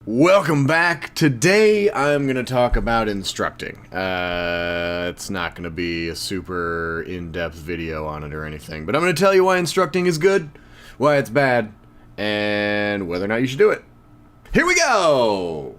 Welcome back. Today I'm going to talk about instructing. It's not going to be a super in-depth video on it or anything, but I'm going to tell you why instructing is good, why it's bad, and whether or not you should do it. Here we go!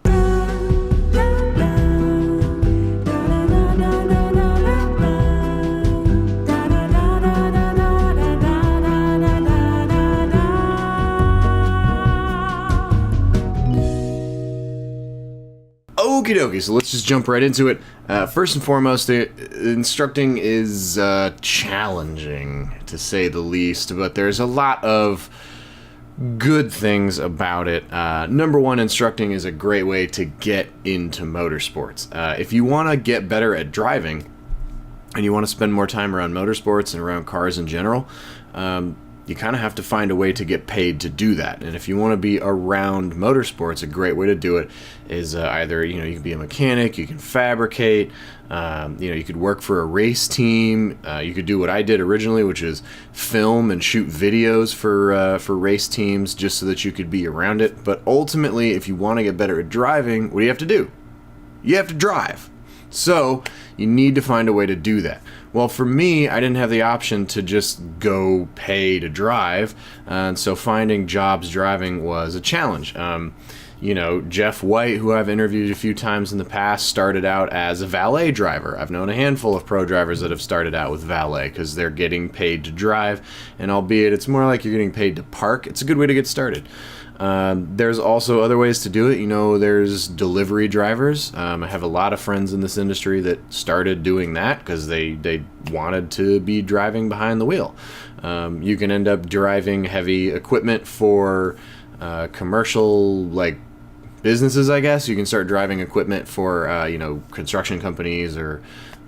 Okie dokie, so let's just jump right into it. First and foremost, instructing is challenging, to say the least, but there's a lot of good things about it. Number one, instructing is a great way to get into motorsports. If you want to get better at driving, and you want to spend more time around motorsports and around cars in general, you kind of have to find a way to get paid to do that. And if you want to be around motorsports, a great way to do it is either, you can be a mechanic, you can fabricate, you could work for a race team, you could do what I did originally, which is film and shoot videos for race teams just so that you could be around it. But ultimately, if you want to get better at driving, what do you have to do? You have to drive. So you need to find a way to do that. Well, for me, I didn't have the option to just go pay to drive, and so finding jobs driving was a challenge. Jeff White, who I've interviewed a few times in the past, started out as a valet driver. I've known a handful of pro drivers that have started out with valet because they're getting paid to drive, and albeit it's more like you're getting paid to park, it's a good way to get started. There's also other ways to do it. There's delivery drivers. I have a lot of friends in this industry that started doing that because they wanted to be driving behind the wheel. You can end up driving heavy equipment for commercial businesses, I guess. You can start driving equipment for construction companies or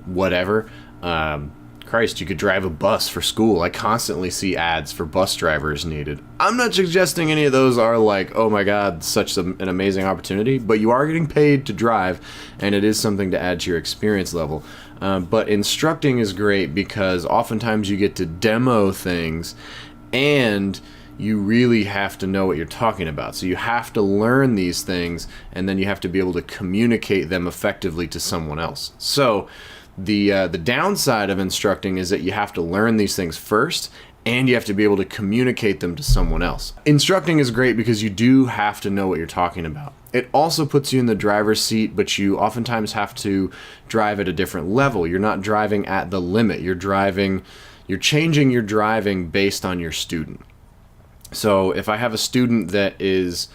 whatever. Christ, you could drive a bus for school. I constantly see ads for bus drivers needed. I'm not suggesting any of those are oh my god, such an amazing opportunity, but you are getting paid to drive, and it is something to add to your experience level. But instructing is great because oftentimes you get to demo things, and you really have to know what you're talking about. So you have to learn these things, and then you have to be able to communicate them effectively to someone else. So the downside of instructing is that you have to learn these things first, and you have to be able to communicate them to someone else. Instructing is great because you do have to know what you're talking about. It also puts you in the driver's seat, but you oftentimes have to drive at a different level. You're not driving at the limit. You're changing your driving based on your student. So if I have a student that is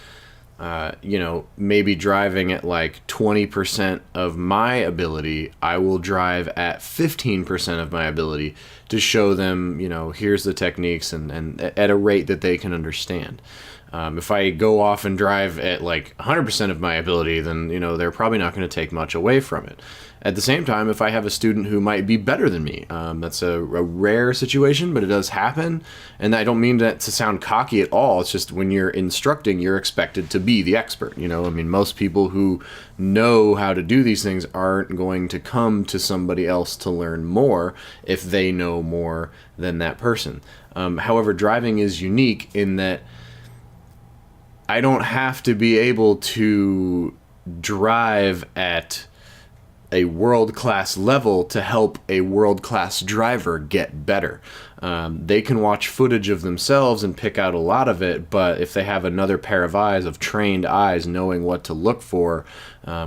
maybe driving at 20% of my ability, I will drive at 15% of my ability to show them, here's the techniques and at a rate that they can understand. If I go off and drive at 100% of my ability, then, they're probably not going to take much away from it. At the same time, if I have a student who might be better than me, that's a rare situation, but it does happen. And I don't mean that to sound cocky at all. It's just when you're instructing, you're expected to be the expert. Most people who know how to do these things aren't going to come to somebody else to learn more if they know more than that person. However, driving is unique in that I don't have to be able to drive at a world-class level to help a world-class driver get better. They can watch footage of themselves and pick out a lot of it, but if they have another pair of eyes, of trained eyes, knowing what to look for,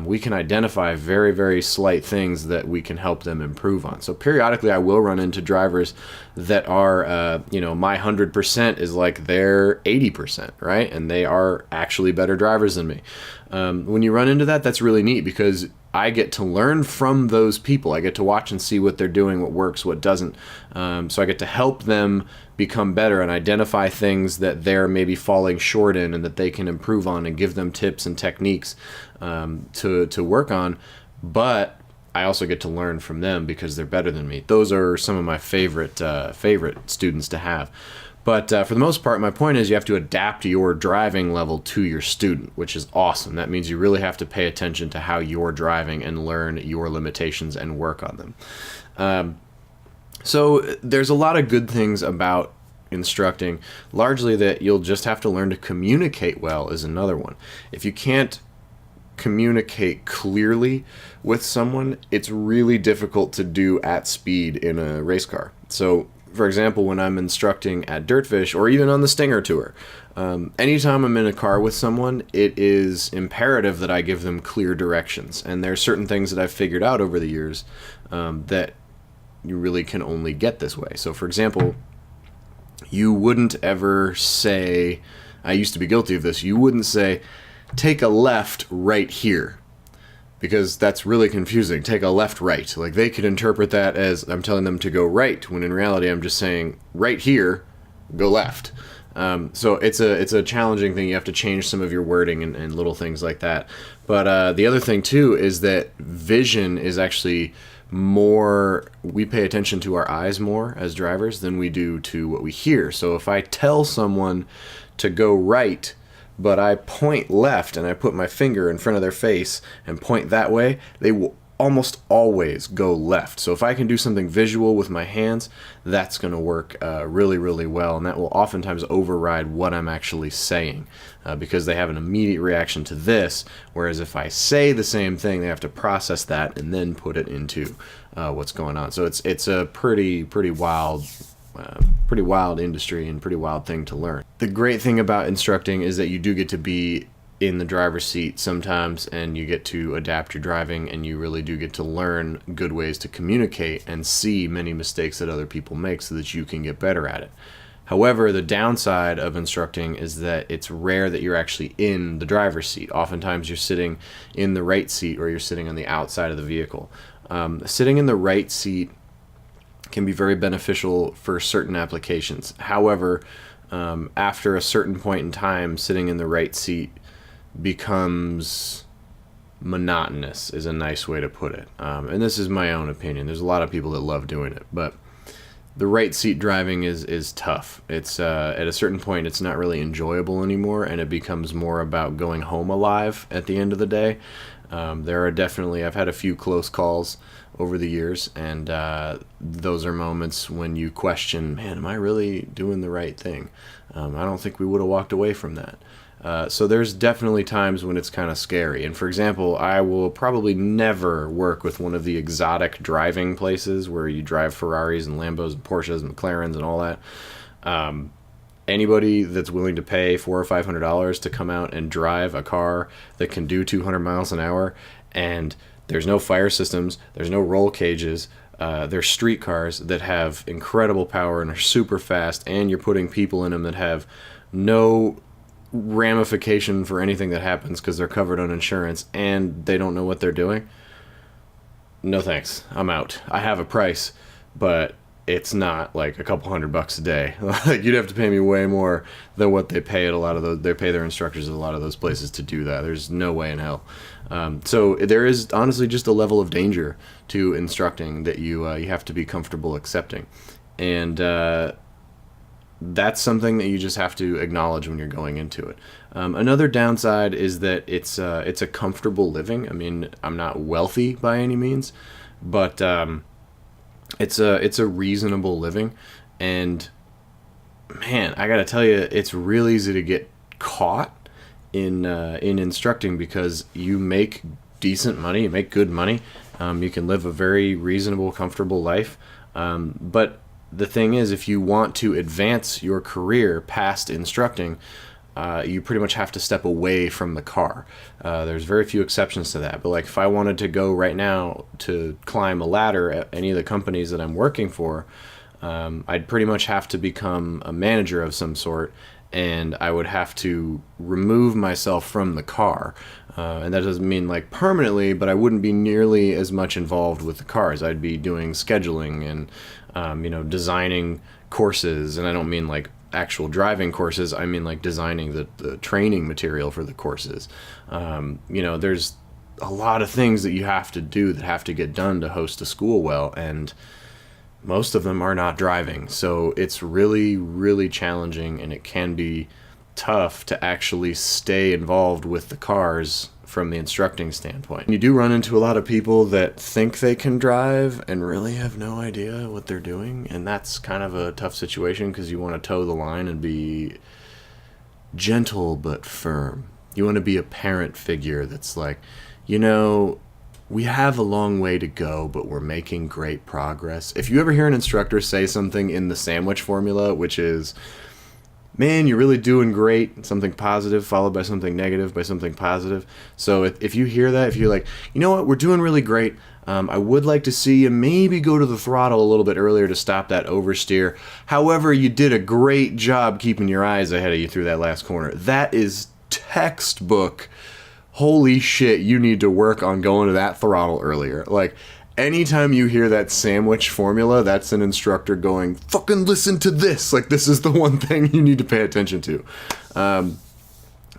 we can identify very, very slight things that we can help them improve on. So periodically I will run into drivers that are, my 100% is their 80%, right? And they are actually better drivers than me. When you run into that, that's really neat because I get to learn from those people. I get to watch and see what they're doing, what works, what doesn't. So I get to help them become better and identify things that they're maybe falling short in and that they can improve on, and give them tips and techniques to work on. But I also get to learn from them because they're better than me. Those are some of my favorite students to have. But for the most part, my point is you have to adapt your driving level to your student, which is awesome. That means you really have to pay attention to how you're driving and learn your limitations and work on them. So there's a lot of good things about instructing. Largely that you'll just have to learn to communicate well is another one. If you can't communicate clearly with someone, it's really difficult to do at speed in a race car. So, for example, when I'm instructing at Dirtfish or even on the Stinger Tour, anytime I'm in a car with someone, it is imperative that I give them clear directions. And there are certain things that I've figured out over the years that you really can only get this way. So, for example, you wouldn't ever say, I used to be guilty of this, you wouldn't say, take a left right here, because that's really confusing. Take a left right. Like, they could interpret that as I'm telling them to go right, when in reality I'm just saying right here, go left. So it's a challenging thing. You have to change some of your wording and little things like that. But the other thing too is that vision is actually more, we pay attention to our eyes more as drivers than we do to what we hear. So if I tell someone to go right, but I point left and I put my finger in front of their face and point that way, they will almost always go left. So if I can do something visual with my hands, that's going to work really, really well, and that will oftentimes override what I'm actually saying because they have an immediate reaction to this, whereas if I say the same thing, they have to process that and then put it into what's going on. So it's a pretty wild industry and pretty wild thing to learn. The great thing about instructing is that you do get to be in the driver's seat sometimes, and you get to adapt your driving, and you really do get to learn good ways to communicate and see many mistakes that other people make so that you can get better at it. However, the downside of instructing is that it's rare that you're actually in the driver's seat. Oftentimes you're sitting in the right seat or you're sitting on the outside of the vehicle. Sitting in the right seat can be very beneficial for certain applications. However, after a certain point in time, sitting in the right seat becomes monotonous, is a nice way to put it. And this is my own opinion. There's a lot of people that love doing it, but the right seat driving is tough. It's at a certain point, it's not really enjoyable anymore, and it becomes more about going home alive at the end of the day. There are definitely, I've had a few close calls over the years, and those are moments when you question, man, am I really doing the right thing? I don't think we would have walked away from that. So there's definitely times when it's kind of scary. And for example, I will probably never work with one of the exotic driving places where you drive Ferraris and Lambos and Porsches and McLarens and all that. Anybody that's willing to pay $400 or $500 to come out and drive a car that can do 200 miles an hour, and there's no fire systems, there's no roll cages, there's street cars that have incredible power and are super fast, and you're putting people in them that have no ramification for anything that happens because they're covered on insurance and they don't know what they're doing. No thanks, I'm out. I have a price, but it's not like a couple $100 a day. Like, you'd have to pay me way more than what they pay at a lot of those. They pay their instructors at a lot of those places to do that. There's no way in hell. So there is honestly just a level of danger to instructing that you have to be comfortable accepting, and that's something that you just have to acknowledge when you're going into it. Another downside is that it's a comfortable living. I mean, I'm not wealthy by any means, but it's a reasonable living, and man, I gotta tell you, it's real easy to get caught in instructing because you make decent money, you make good money, you can live a very reasonable, comfortable life, but the thing is, if you want to advance your career past instructing, you pretty much have to step away from the car. There's very few exceptions to that. But like, if I wanted to go right now to climb a ladder at any of the companies that I'm working for, I'd pretty much have to become a manager of some sort, and I would have to remove myself from the car. And that doesn't mean like permanently, but I wouldn't be nearly as much involved with the cars. I'd be doing scheduling and designing courses, and I don't mean like actual driving courses. I mean like designing the training material for the courses. There's a lot of things that you have to do that have to get done to host a school well, and most of them are not driving. So it's really, really challenging, and it can be tough to actually stay involved with the cars from the instructing standpoint. You do run into a lot of people that think they can drive and really have no idea what they're doing, and that's kind of a tough situation because you want to toe the line and be gentle but firm. You want to be a parent figure that's like, you know, we have a long way to go, but we're making great progress. If you ever hear an instructor say something in the sandwich formula, which is, man, you're really doing great, something positive followed by something negative by something positive. So if you hear that, if you're like, you know what, we're doing really great, I would like to see you maybe go to the throttle a little bit earlier to stop that oversteer. However, you did a great job keeping your eyes ahead of you through that last corner. That is textbook. Holy shit, you need to work on going to that throttle earlier. Like, anytime you hear that sandwich formula, that's an instructor going, fucking listen to this. Like, this is the one thing you need to pay attention to.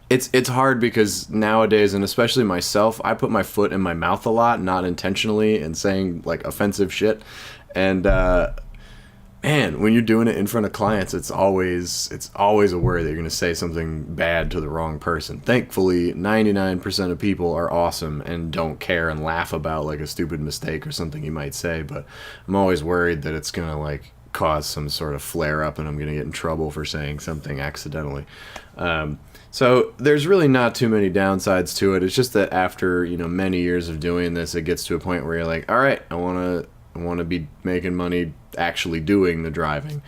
It's hard because nowadays, and especially myself, I put my foot in my mouth a lot, not intentionally, and saying, like, offensive shit. And, man, when you're doing it in front of clients, it's always a worry that you're going to say something bad to the wrong person. Thankfully, 99% of people are awesome and don't care and laugh about like a stupid mistake or something you might say, but I'm always worried that it's going to like cause some sort of flare up and I'm going to get in trouble for saying something accidentally. So there's really not too many downsides to it. It's just that after, you know, many years of doing this, it gets to a point where you're like, all right, I want to be making money actually doing the driving,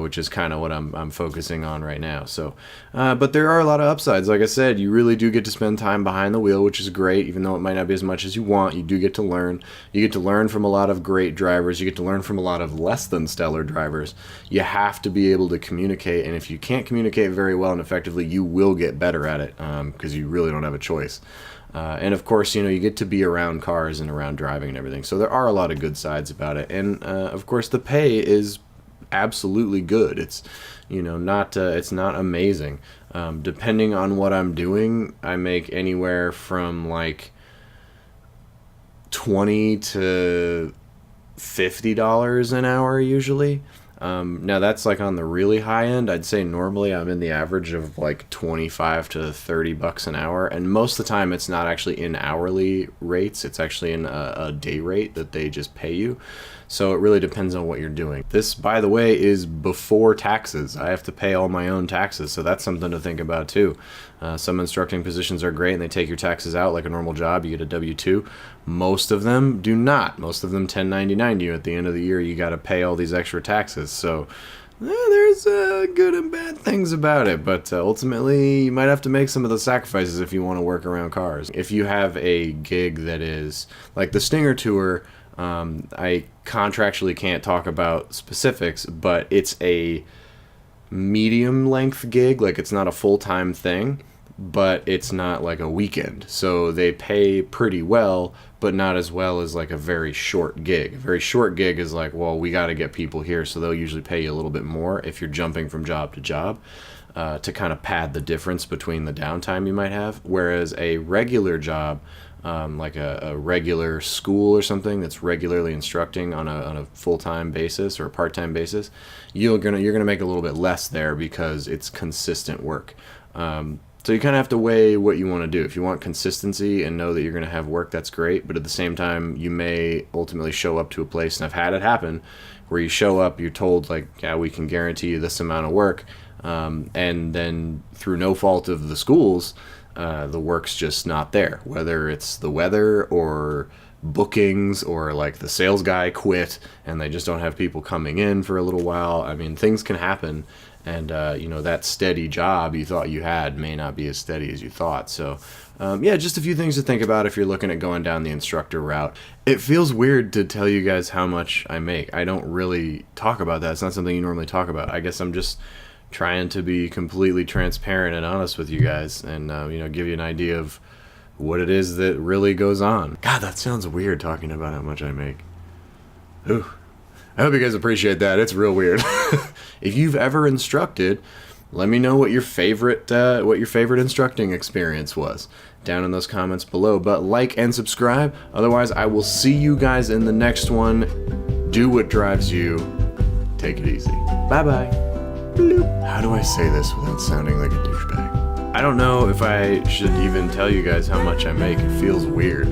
which is kind of what I'm focusing on right now. So, but there are a lot of upsides. Like I said, you really do get to spend time behind the wheel, which is great, even though it might not be as much as you want. You do get to learn. You get to learn from a lot of great drivers. You get to learn from a lot of less than stellar drivers. You have to be able to communicate, and if you can't communicate very well and effectively, you will get better at it, because you really don't have a choice. And of course, you know, you get to be around cars and around driving and everything. So there are a lot of good sides about it. And of course, the pay is absolutely good. It's, you know, it's not amazing. Depending on what I'm doing, I make anywhere from like $20 to $50 an hour usually. Now that's like on the really high end. I'd say normally I'm in the average of like 25 to 30 bucks an hour, and most of the time it's not actually in hourly rates. It's actually in a day rate that they just pay you. So it really depends on what you're doing. This, by the way, is before taxes. I have to pay all my own taxes, so that's something to think about too. Some instructing positions are great and they take your taxes out like a normal job. You get a W-2. Most of them do not. Most of them 1099 you. At the end of the year, you got to pay all these extra taxes. So there's good and bad things about it, but ultimately you might have to make some of the sacrifices if you want to work around cars. If you have a gig that is like the Stinger Tour, I contractually can't talk about specifics, but it's a medium length gig. Like, it's not a full-time thing, but it's not like a weekend. So they pay pretty well, but not as well as like a very short gig. A very short gig is like, well, we got to get people here, so they'll usually pay you a little bit more if you're jumping from job to job, to kind of pad the difference between the downtime you might have. Whereas a regular job, like a regular school or something that's regularly instructing on a full-time basis or a part-time basis, you're gonna make a little bit less there because it's consistent work. So you kind of have to weigh what you want to do. If you want consistency and know that you're going to have work, that's great. But at the same time, you may ultimately show up to a place, and I've had it happen, where you show up, you're told, like, yeah, we can guarantee you this amount of work. And then through no fault of the schools, the work's just not there. Whether it's the weather or bookings or like the sales guy quit and they just don't have people coming in for a little while. I mean, things can happen. And, you know, that steady job you thought you had may not be as steady as you thought. So, yeah, just a few things to think about if you're looking at going down the instructor route. It feels weird to tell you guys how much I make. I don't really talk about that. It's not something you normally talk about. I guess I'm just trying to be completely transparent and honest with you guys and, you know, give you an idea of what it is that really goes on. God, that sounds weird talking about how much I make. Ooh. I hope you guys appreciate that. It's real weird. If you've ever instructed, let me know what your favorite instructing experience was down in those comments below. But like and subscribe. Otherwise, I will see you guys in the next one. Do what drives you. Take it easy. Bye-bye. How do I say this without sounding like a douchebag? I don't know if I should even tell you guys how much I make. It feels weird.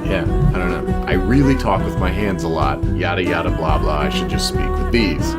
Yeah, I don't know. I really talk with my hands a lot. Yada yada blah blah. I should just speak with these.